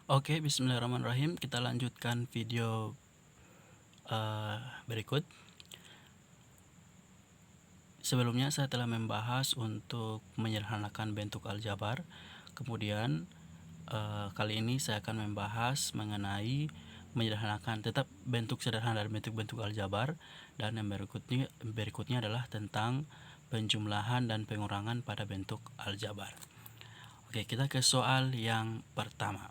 Oke, bismillahirrahmanirrahim. Kita lanjutkan video berikut. Sebelumnya saya telah membahas untuk menyederhanakan bentuk aljabar. Kemudian kali ini saya akan membahas mengenai menyederhanakan tetap bentuk sederhana dan bentuk-bentuk aljabar. Dan yang berikutnya adalah tentang penjumlahan dan pengurangan pada bentuk aljabar. Oke, kita ke soal yang pertama.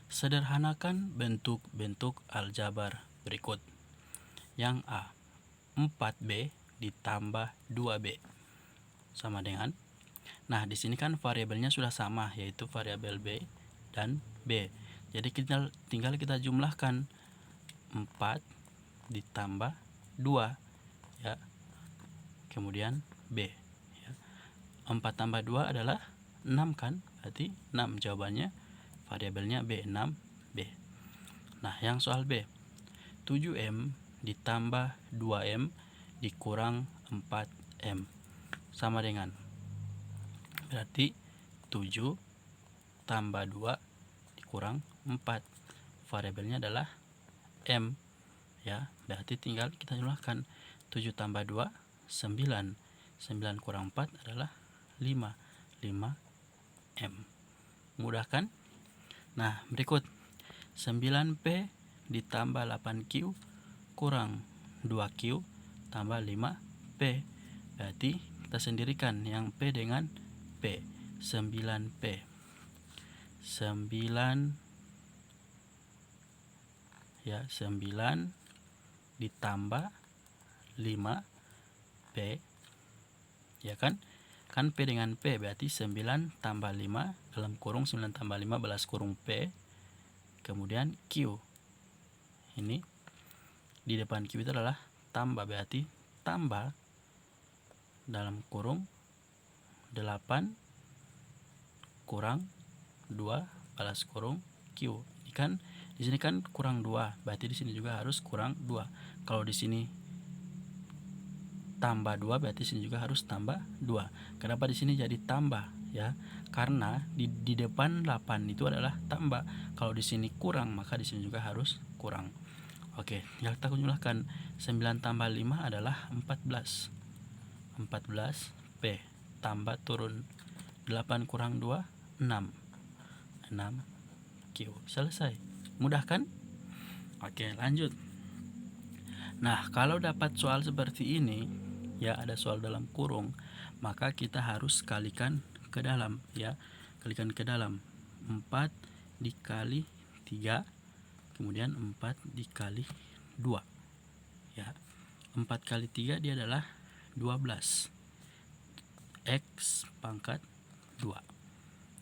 Sederhanakan bentuk-bentuk aljabar berikut. Yang A, 4B ditambah 2B sama dengan. Nah, di sini kan variabelnya sudah sama, yaitu variabel B dan B. Jadi tinggal kita jumlahkan 4 ditambah 2 ya. Kemudian B ya. 4 tambah 2 adalah 6 kan? Berarti 6 jawabannya. Variabelnya B, 6B. Nah, yang soal B, 7M ditambah 2M dikurang 4M sama dengan, berarti 7 tambah 2 dikurang 4. Variabelnya adalah M ya, berarti tinggal kita jumlahkan. 7 tambah 2 9. 9 kurang 4 adalah 5. 5M. Mudah kan? Nah, berikut 9P ditambah 8Q kurang 2Q tambah 5P. Berarti kita sendirikan yang P dengan P. 9P. 9 ya, 9 ditambah 5P ya kan? Kan P dengan P berarti 9 tambah 5 dalam kurung 9 tambah 5 balas kurung P. Kemudian Q. Ini di depan Q itu adalah tambah, berarti tambah dalam kurung 8 kurang 2 balas kurung Q. Ini kan di sini kan kurang 2, berarti di sini juga harus kurang 2. Kalau di sini tambah 2 berarti sini juga harus tambah 2. Kenapa di sini jadi tambah ya? Karena di depan 8 itu adalah tambah. Kalau di sini kurang, maka di sini juga harus kurang. Oke, yang kita jumlahkan 9 tambah 5 adalah 14. 14P tambah turun 8 kurang 2 6. 6Q. Selesai. Mudah kan? Oke, lanjut. Nah, kalau dapat soal seperti ini, ya ada soal dalam kurung, maka kita harus kalikan ke dalam ya. Kalikan ke dalam. 4 dikali 3, kemudian 4 dikali 2 ya. 4 kali 3 dia adalah 12. X pangkat 2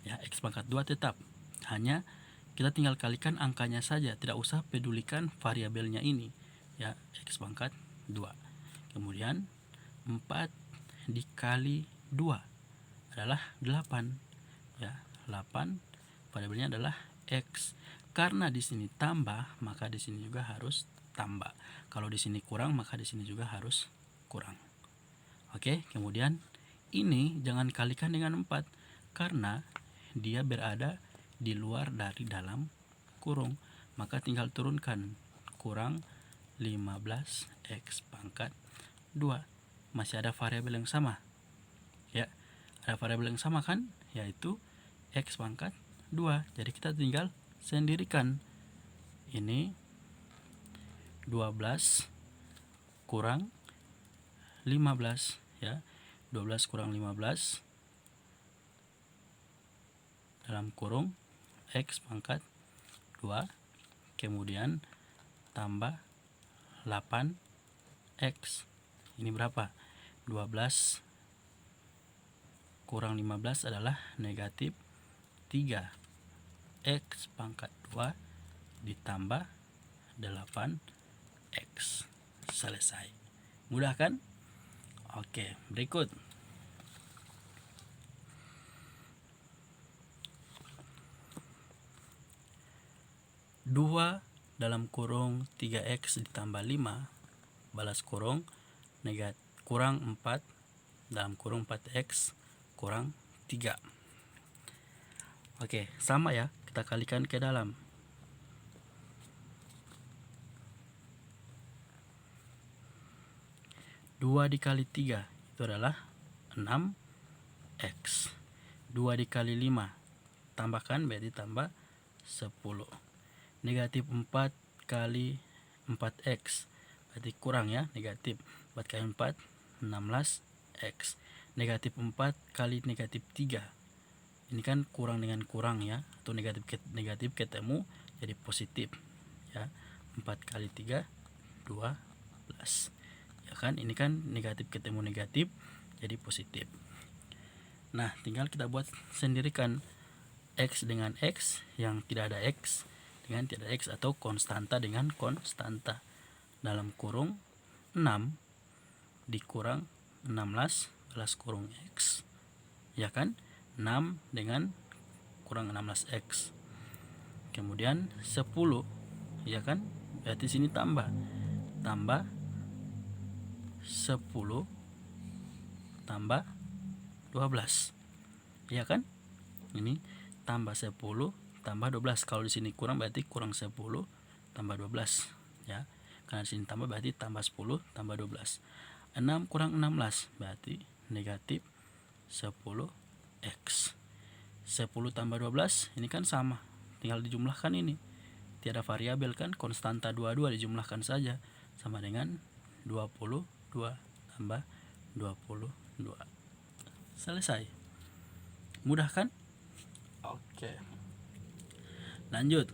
ya. X pangkat 2 tetap. Hanya kita tinggal kalikan angkanya saja, tidak usah pedulikan variabelnya ini ya. X pangkat 2. Kemudian 4 dikali 2 adalah 8 ya. 8 variabelnya adalah X. Karena di sini tambah, maka di sini juga harus tambah. Kalau di sini kurang, maka di sini juga harus kurang. Oke, kemudian ini jangan kalikan dengan 4 karena dia berada di luar dari dalam kurung. Maka tinggal turunkan, kurang 15X pangkat 2. Masih ada variabel yang sama ya. Ada variabel yang sama kan, yaitu X pangkat 2. Jadi kita tinggal sendirikan. Ini 12 kurang 15 ya. 12 kurang 15 dalam kurung X pangkat 2, kemudian tambah 8X. Ini berapa? 12 kurang 15 adalah negatif 3. X pangkat 2 ditambah 8X. Selesai. Mudah kan? Oke, berikut. Dua dalam kurung 3X ditambah 5 balas kurung kurang 4 dalam kurung 4X kurang 3. Oke, sama ya. kita kalikan ke dalam. Dua dikali 3 itu adalah 6x. 2 dikali 5 tambahkan berarti tambah 10. Negatif 4 kali 4x berarti kurang ya, negatif 4 kali 4 16x. Negatif 4 kali negatif 3 ini kan kurang dengan kurang ya, atau negatif ketemu jadi positif ya. 4 kali 3 12 ya kan, ini kan negatif ketemu negatif jadi positif. Nah, tinggal kita buat sendirikan x dengan x yang tidak ada x dengan tidak ada x, atau konstanta dengan konstanta. Dalam kurung 6 dikurang 16 balas kurung x ya kan, 6 dengan kurang 16x. Kemudian 10 ya kan, berarti sini tambah 10 tambah 12 ya kan, ini tambah 10 tambah 12. Kalau di sini kurang berarti kurang 10 tambah 12 ya, karena di sini tambah berarti tambah 10 tambah 12. 6 kurang 16 berarti negatif 10x. 10 tambah 12 ini kan sama, tinggal dijumlahkan, ini tiada variabel kan, konstanta 22 dijumlahkan saja sama dengan 22 tambah 22. Selesai. Mudah kan? Oke. Lanjut.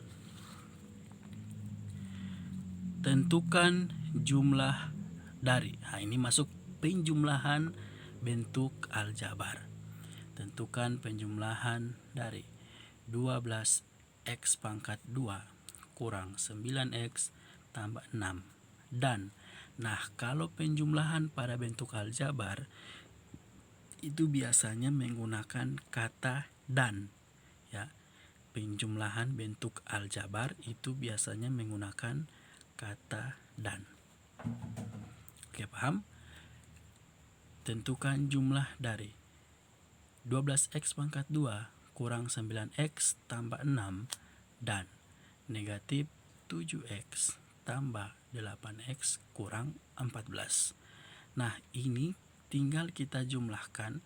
Tentukan jumlah dari. Nah, ini masuk penjumlahan bentuk aljabar. Tentukan penjumlahan dari 12x pangkat 2 kurang 9x tambah 6 dan. Nah, kalau penjumlahan pada bentuk aljabar itu biasanya menggunakan kata dan ya. Penjumlahan bentuk aljabar itu biasanya menggunakan kata dan. Oke, paham? Tentukan jumlah dari 12x pangkat 2 kurang 9x tambah 6 dan negatif 7x tambah 8x kurang 14. Nah, ini tinggal kita jumlahkan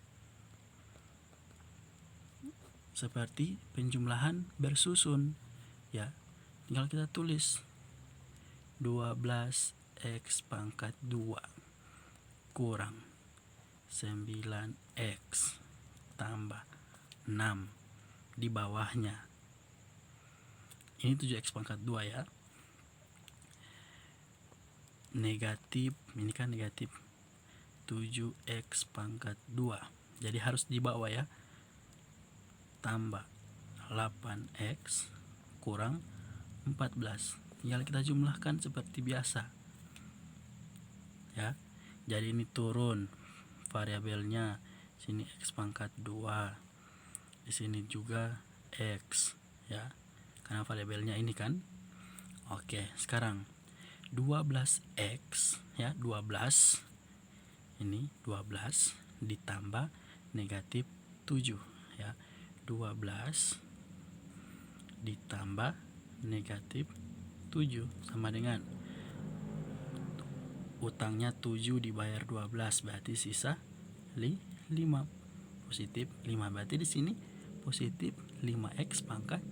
seperti penjumlahan bersusun ya. Tinggal kita tulis 12x pangkat 2 kurang 9x tambah 6 di bawahnya. Ini 7x pangkat 2 ya. Negatif, ini kan negatif 7x pangkat 2. Jadi harus di bawah ya. Tambah 8x kurang 14. Tinggal kita jumlahkan seperti biasa. Ya. Jadi ini turun variabelnya. Sini x pangkat 2. Di sini juga x ya. Karena variabelnya ini kan. Oke, sekarang 12x ya, 12 ini 12 ditambah negatif 7 ya. 12 ditambah negatif 7 sama dengan utangnya 7 dibayar 12 berarti sisa 5 positif 5. Berarti di sini positif 5x pangkat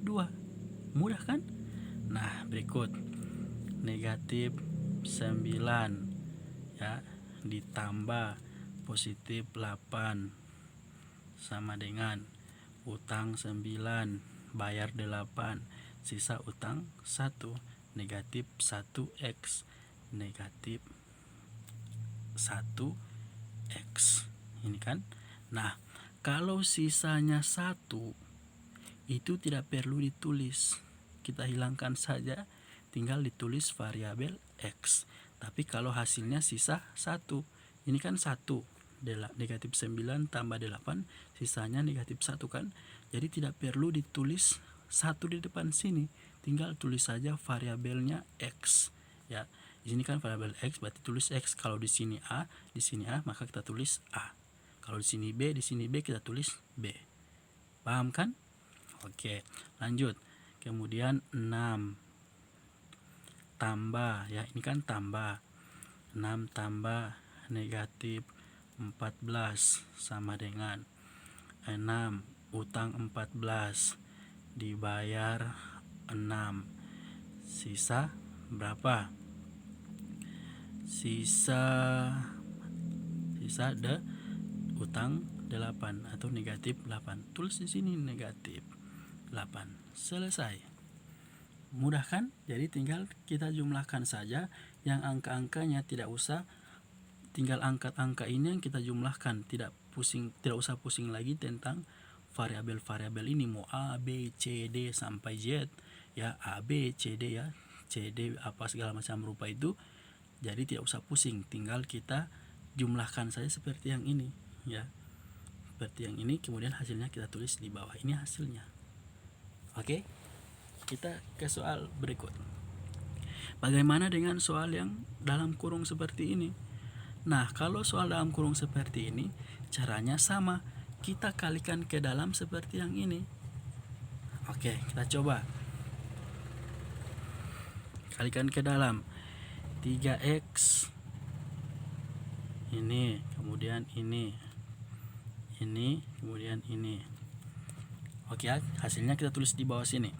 2. Mudah kan? Nah, berikut negatif 9 ya ditambah positif 8 sama dengan utang 9 bayar 8 sisa utang 1 negatif 1x negatif 1x ini kan. Nah, kalau sisanya 1 itu tidak perlu ditulis, kita hilangkan saja, tinggal ditulis variabel x. Tapi kalau hasilnya sisa 1, ini kan 1, negatif 9 tambah 8, sisanya negatif 1 kan. Jadi tidak perlu ditulis 1 di depan sini, tinggal tulis saja variabelnya x ya. Di sini kan variabel x berarti tulis x. Kalau di sini a, maka kita tulis a. Kalau di sini b, kita tulis b. Paham kan? Oke, lanjut. Kemudian 6 tambah, ya ini kan tambah, 6 tambah negatif 14 sama dengan 6 utang 14 dibayar 6. Sisa berapa? Sisa utang 8 atau negatif 8. Tulis di sini negatif 8. Selesai. Mudah kan? Jadi tinggal kita jumlahkan saja, yang angka-angkanya tidak usah, tinggal angkat angka ini yang kita jumlahkan, tidak usah pusing lagi tentang variabel-variabel ini, mau A, B, C, D sampai Z, ya A, B, C, D, ya C, D apa segala macam rupa itu. Jadi tidak usah pusing, tinggal kita jumlahkan saja seperti yang ini, ya seperti yang ini, kemudian hasilnya kita tulis di bawah. Ini hasilnya. Oke, kita ke soal berikut. Bagaimana dengan soal yang dalam kurung seperti ini? Nah, kalau soal dalam kurung seperti ini, caranya sama, kita kalikan ke dalam seperti yang ini. Oke, kita coba kalikan ke dalam. 3x ini, kemudian ini, kemudian ini. Oke, hasilnya kita tulis di bawah sini.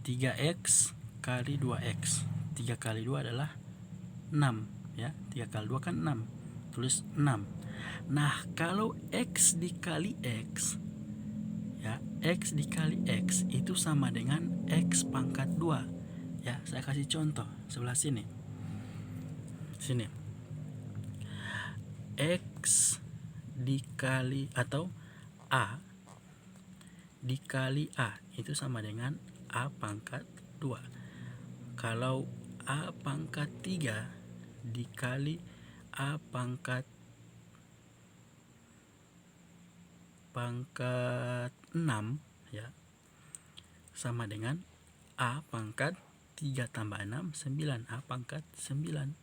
3x kali 2x. 3 kali 2 adalah 6, ya. 3 kali 2 kan 6. Tulis 6. Nah, kalau x dikali x, ya, x dikali x itu sama dengan x pangkat 2. Ya, saya kasih contoh sebelah sini. Sini. X dikali atau A dikali A itu sama dengan A pangkat 2. Kalau A pangkat 3 dikali A pangkat 6, ya, sama dengan A pangkat 3 tambah 6, 9. A pangkat 9.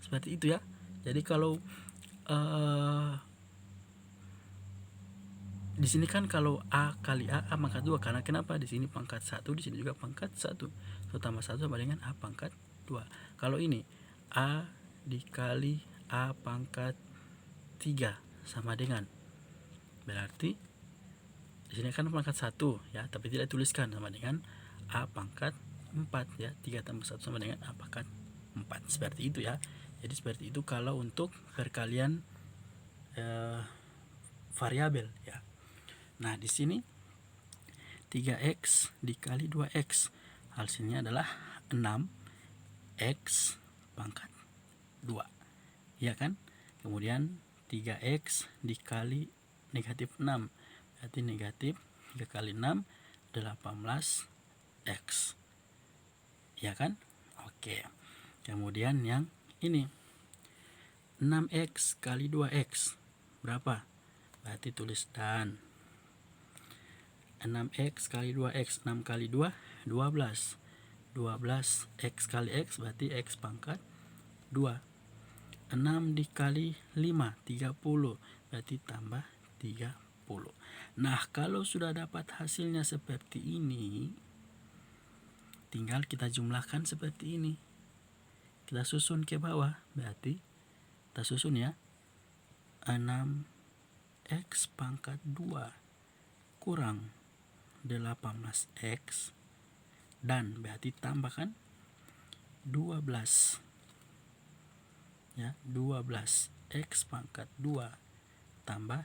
Seperti itu, ya. Jadi kalau di sini kan kalau A kali A pangkat 2, karena kenapa? Di sini pangkat 1, di sini juga pangkat 1. 1 tambah 1 sama dengan A pangkat 2. Kalau ini A dikali A pangkat 3 sama dengan, berarti di sini kan pangkat 1, ya, tapi tidak tuliskan, sama dengan A pangkat 4, ya. 3 tambah 1 sama dengan A pangkat 4. Seperti itu, ya. Jadi seperti itu kalau untuk perkalian variabel, ya. Nah, di sini 3x dikali 2x, hasilnya adalah 6x pangkat 2, ya kan? Kemudian 3x dikali negatif 6, berarti negatif 3 kali 6 18x, ya kan? Oke. Kemudian yang ini 6x kali 2x berapa? Berarti tulis dan 6x kali 2x, 6 kali 2 12. 12x kali x berarti x pangkat 2. 6 dikali 5 30, berarti tambah 30. Nah, kalau sudah dapat hasilnya seperti ini, tinggal kita jumlahkan seperti ini. Kita susun ke bawah, berarti kita susun, ya. 6x pangkat 2 kurang 18x, dan berarti tambahkan 12, ya, 12x pangkat 2 tambah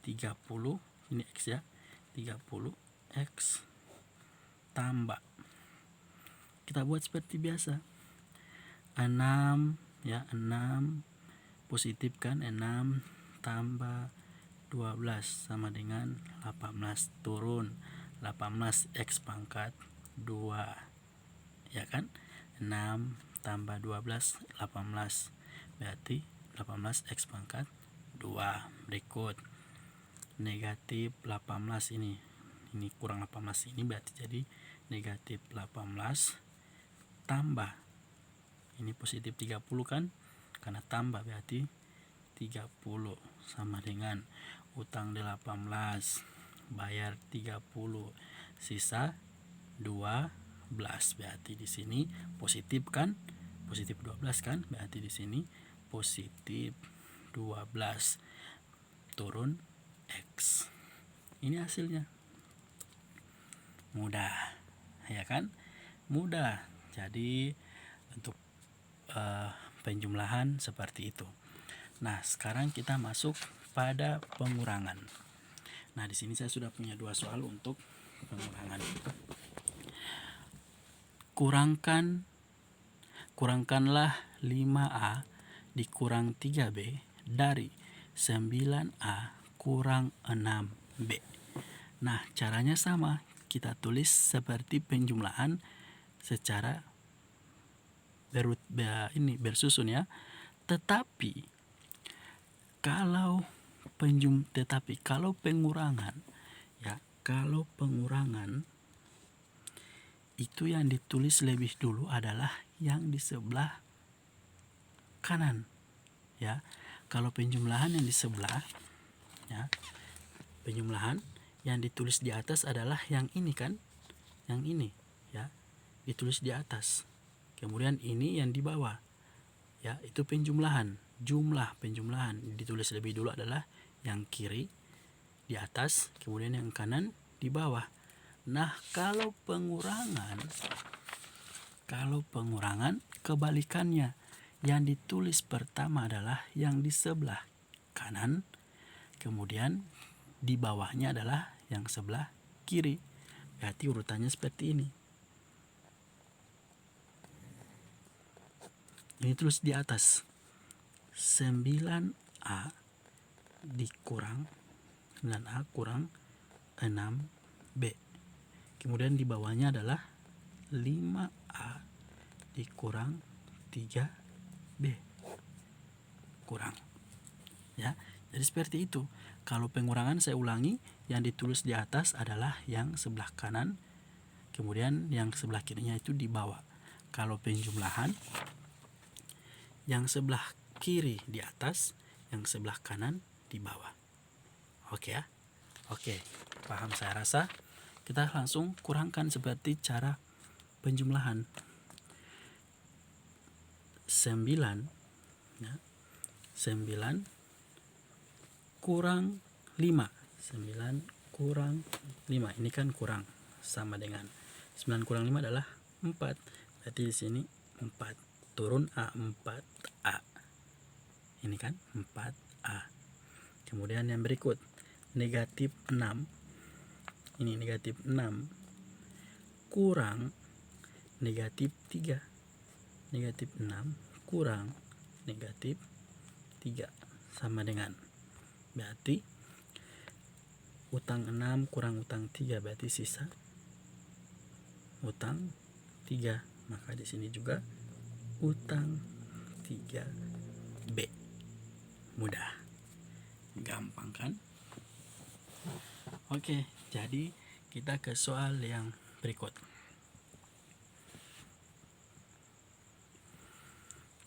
30, ini x, ya, 30x tambah, kita buat seperti biasa, 6, ya, 6 positif kan, 6 tambah 12 sama dengan 18, turun 18x pangkat 2, ya kan? 6 tambah 12 18, berarti 18x pangkat 2. Berikut negatif 18, ini kurang 18, ini berarti jadi negatif 18 tambah, ini positif 30 kan, karena tambah berarti 30 sama dengan utang 18 bayar 30, sisa 12. Berarti di sini positif kan? Positif 12 kan? Berarti di sini positif 12 turun X. Ini hasilnya. Mudah, ya kan? Mudah. Jadi untuk penjumlahan seperti itu. Nah, sekarang kita masuk pada pengurangan. Nah, di sini saya sudah punya 2 soal untuk pengurangan. Kurangkanlah 5A dikurang 3B dari 9A kurang 6B. Nah, caranya sama. Kita tulis seperti penjumlahan secara bersusun ya. Tetapi kalau pengurangan ya, kalau pengurangan itu yang ditulis lebih dulu adalah yang di sebelah kanan ya. Kalau penjumlahan yang di sebelah ya, penjumlahan yang ditulis di atas adalah yang ini kan, yang ini ya, ditulis di atas. Kemudian ini yang di bawah ya, itu penjumlahan. Jumlah penjumlahan ditulis lebih dulu adalah yang kiri di atas, kemudian yang kanan di bawah. Nah, kalau pengurangan kebalikannya, yang ditulis pertama adalah yang di sebelah kanan, kemudian di bawahnya adalah yang sebelah kiri. Berarti urutannya seperti ini. Ini tulis di atas 9A dikurang 9A kurang 6B. Kemudian di bawahnya adalah 5A dikurang 3B. Kurang. Ya, jadi seperti itu. Kalau pengurangan saya ulangi, yang ditulis di atas adalah yang sebelah kanan, kemudian yang sebelah kirinya itu di bawah. Kalau penjumlahan, yang sebelah kiri di atas, yang sebelah kanan di bawah. Oke ya? Oke, paham saya rasa. Kita langsung kurangkan seperti cara penjumlahan. 9 ya, 9 kurang 5. 9 kurang 5. Ini kan kurang, sama dengan 9 kurang 5 adalah 4. Berarti di sini 4. Turun A, 4A. Ini kan 4A. Kemudian yang berikut, negatif 6. Ini negatif 6 kurang negatif 3. Negatif 6 kurang negatif 3 sama dengan, berarti utang 6 kurang utang 3 berarti sisa utang 3. Maka di sini juga utang 3B. Mudah, gampang kan? Oke, jadi kita ke soal yang berikut.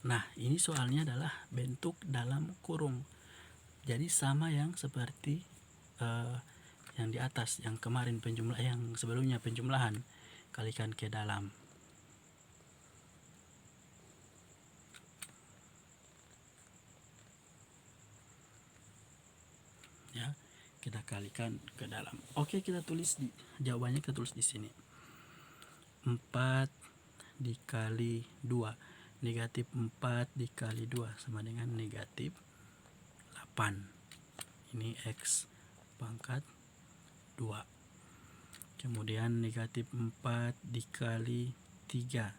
Nah, ini soalnya adalah bentuk dalam kurung. Jadi sama yang seperti yang di atas, yang kemarin yang sebelumnya penjumlahan, kalikan ke dalam. Ya, kita kalikan ke dalam. Oke, kita tulis jawabannya kita tulis di sini. 4 dikali 2. Negatif 4 dikali 2 sama dengan negatif 8. Ini X pangkat 2. Kemudian negatif 4 dikali 3.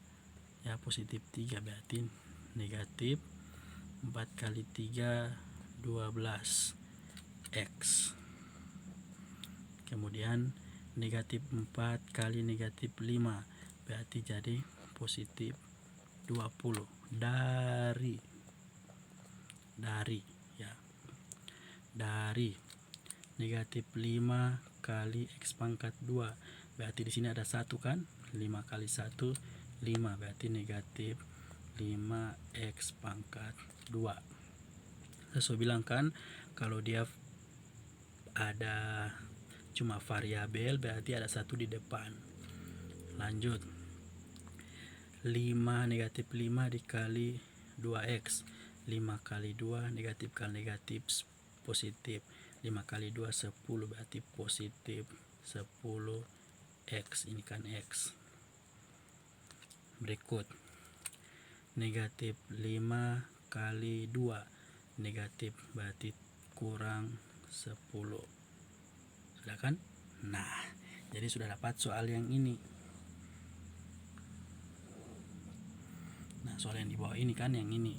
Ya, positif 3 berarti negatif 4 kali 3 12 X. Kemudian negatif 4 kali negatif 5 berarti jadi positif 20 dari ya, dari negatif 5 kali X pangkat 2 berarti di sini ada 1 kan, 5 kali 1 5 berarti negatif 5X pangkat 2. Saya sudah bilang kan, kalau dia ada cuma variabel, berarti ada 1 di depan. Lanjut, 5 negatif 5 dikali 2x, 5 kali 2 negatif kali negatif positif, 5 kali 2 10, berarti positif 10x, ini kan x. Berikut, negatif 5 kali 2 negatif, berarti kurang 10. Sudah kan? Nah, jadi sudah dapat soal yang ini. Nah, soal yang di bawah ini kan yang ini.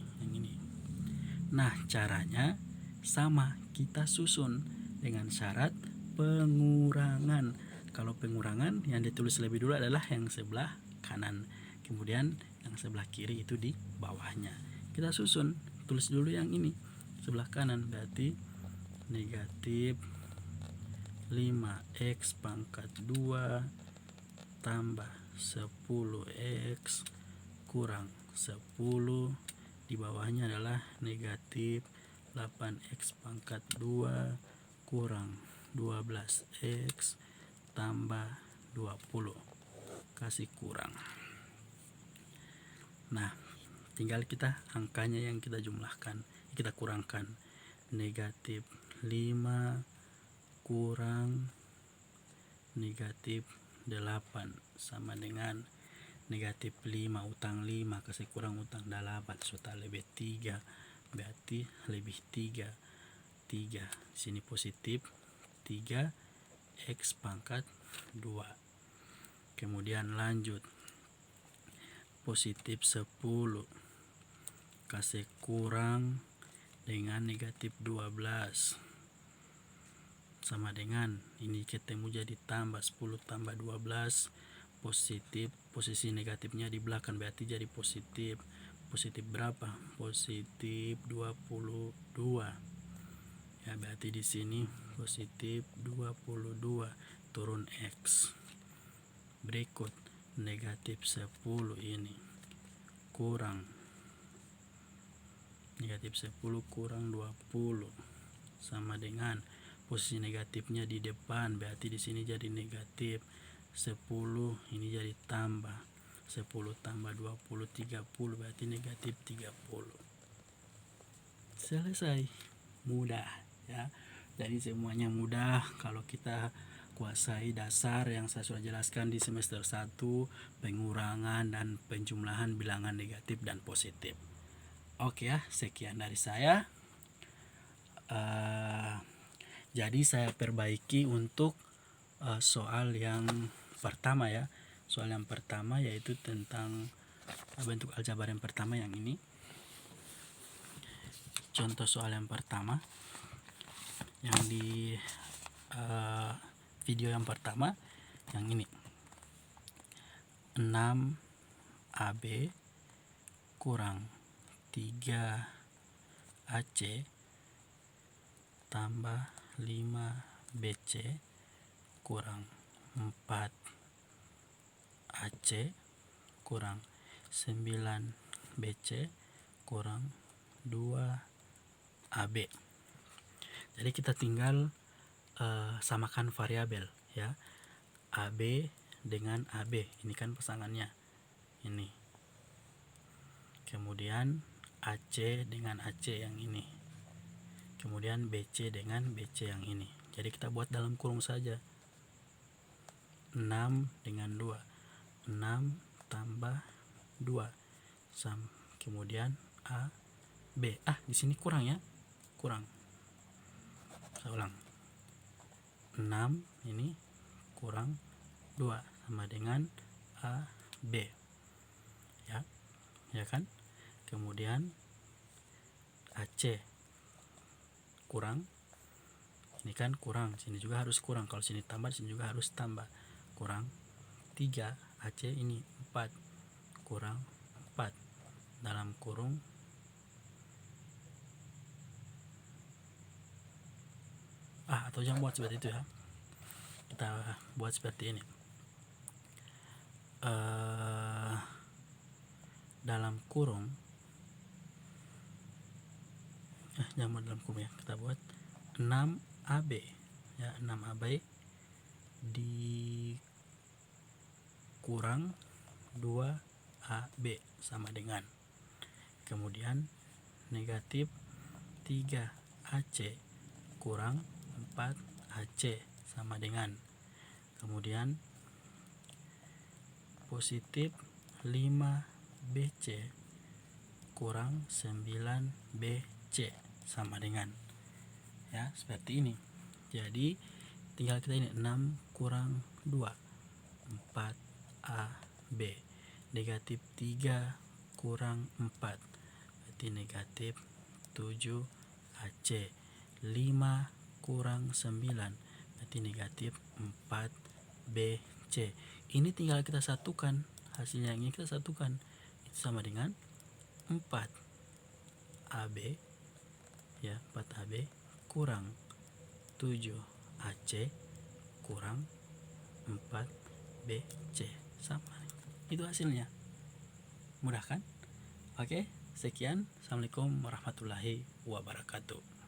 Nah, caranya sama, kita susun dengan syarat pengurangan. Kalau pengurangan yang ditulis lebih dulu adalah yang sebelah kanan, kemudian yang sebelah kiri itu di bawahnya. Kita susun, tulis dulu yang ini sebelah kanan, berarti negatif 5x pangkat 2 tambah 10x kurang 10, di bawahnya adalah negatif 8x pangkat 2 kurang 12x tambah 20, kasih kurang. Nah, tinggal kita angkanya yang kita jumlahkan, kita kurangkan. Negatif 5 kurang negatif 8 sama dengan negatif 5 utang 5 kasih kurang utang 8, sudah lebih 3, berarti lebih 3. Di sini positif 3x pangkat 2. Kemudian lanjut, positif 10 kasih kurang dengan negatif 12 sama dengan ini ketemu jadi tambah 10 tambah 12 positif, posisi negatifnya di belakang berarti jadi positif. Positif berapa? Positif 22. Ya, berarti di sini positif 22 turun x. Berikut negatif 10 ini kurang negatif 10 kurang 20 sama dengan posisi negatifnya di depan, berarti di sini jadi negatif 10, ini jadi tambah 10 tambah 20 30, berarti negatif 30. Selesai. Mudah ya. Jadi semuanya mudah kalau kita kuasai dasar yang saya sudah jelaskan di semester 1, pengurangan dan penjumlahan bilangan negatif dan positif. Oke ya, sekian dari saya. Jadi saya perbaiki untuk soal yang pertama ya. Soal yang pertama yaitu tentang bentuk aljabar yang pertama yang ini. Contoh soal yang pertama yang di video yang pertama yang ini. 6AB kurang 3AC tambah 5BC kurang 4AC kurang 9BC kurang 2AB. Jadi kita tinggal samakan variabel ya. AB dengan AB, ini kan pasangannya ini. Kemudian AC dengan AC yang ini. Kemudian BC dengan BC yang ini. Jadi kita buat dalam kurung saja. 6 dengan 2. 6 tambah 2. Kemudian A, B. Di sini kurang ya. Kurang. Saya ulang. 6 ini kurang 2 sama dengan A, B. Ya. Ya kan? Kemudian AC kurang, ini kan kurang, sini juga harus kurang, kalau sini tambah sini juga harus tambah, kurang 3, AC ini 4 kurang 4 dalam kurung atau jangan buat seperti itu ya, kita buat seperti ini. Dalam kurung jangan buat dalam kurung ya, kita buat 6AB ya, 6AB dikurang 2AB sama dengan, kemudian negatif 3AC kurang 4AC sama dengan, kemudian positif 5BC kurang 9BC sama dengan, ya seperti ini. Jadi tinggal kita ini 6 kurang 2 4AB, negatif 3 kurang 4 berarti negatif 7AC, 5 kurang 9 berarti negatif 4BC. Ini tinggal kita satukan, hasilnya yang ini kita satukan, itu sama dengan 4AB, ya 4AB kurang 7AC kurang 4BC sama. Itu hasilnya. Mudah kan? Oke, sekian. Assalamualaikum warahmatullahi wabarakatuh.